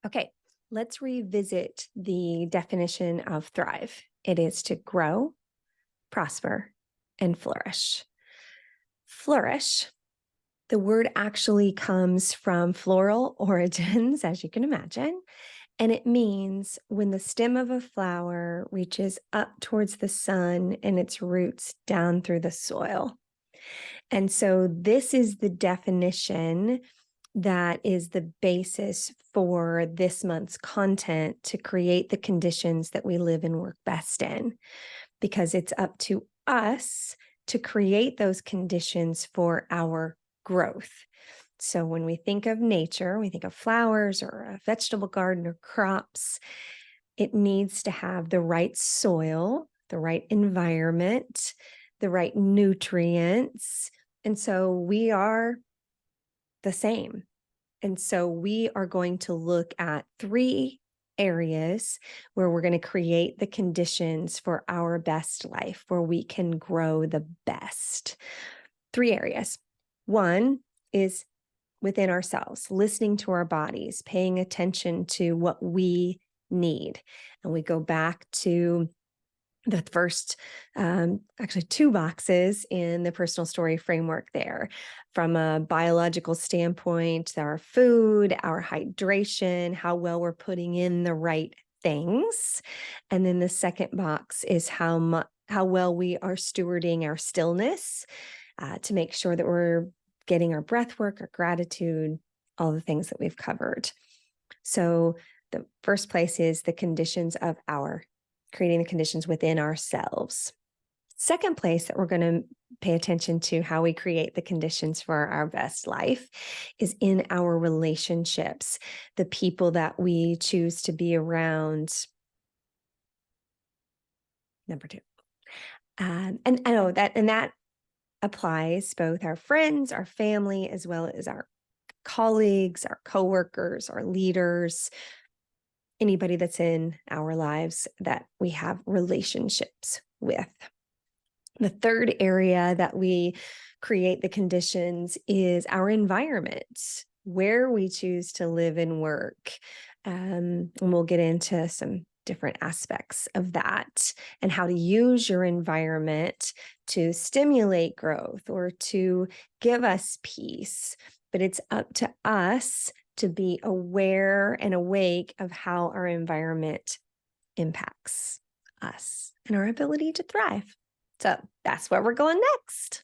Okay, let's revisit the definition of thrive. It is to grow, prosper, and flourish. Flourish, the word actually comes from floral origins, as you can imagine, and it means when the stem of a flower reaches up towards the sun and its roots down through the soil. And so this is the definition that is the basis for this month's content to create the conditions that we live and work best in, because it's up to us to create those conditions for our growth. So when we think of nature, we think of flowers or a vegetable garden or crops, it needs to have the right soil, the right environment, the right nutrients. And so we are the same. And so we are going to look at 3 areas where we're going to create the conditions for our best life, where we can grow the best. 3 areas. 1 is within ourselves, listening to our bodies, paying attention to what we need. And we go back to the first, actually 2 boxes in the personal story framework there. From a biological standpoint, our food, our hydration, how well we're putting in the right things. And then the second box is how well we are stewarding our stillness to make sure that we're getting our breath work, our gratitude, all the things that we've covered. So the first place is the conditions of creating the conditions within ourselves. Second place that we're going to pay attention to how we create the conditions for our best life is in our relationships, the people that we choose to be around. Number 2. And I know that applies both our friends, our family, as well as our colleagues, our coworkers, our leaders, anybody that's in our lives that we have relationships with. The third area that we create the conditions is our environment, where we choose to live and work. And we'll get into some different aspects of that and how to use your environment to stimulate growth or to give us peace. But it's up to us to be aware and awake of how our environment impacts us and our ability to thrive. So that's where we're going next.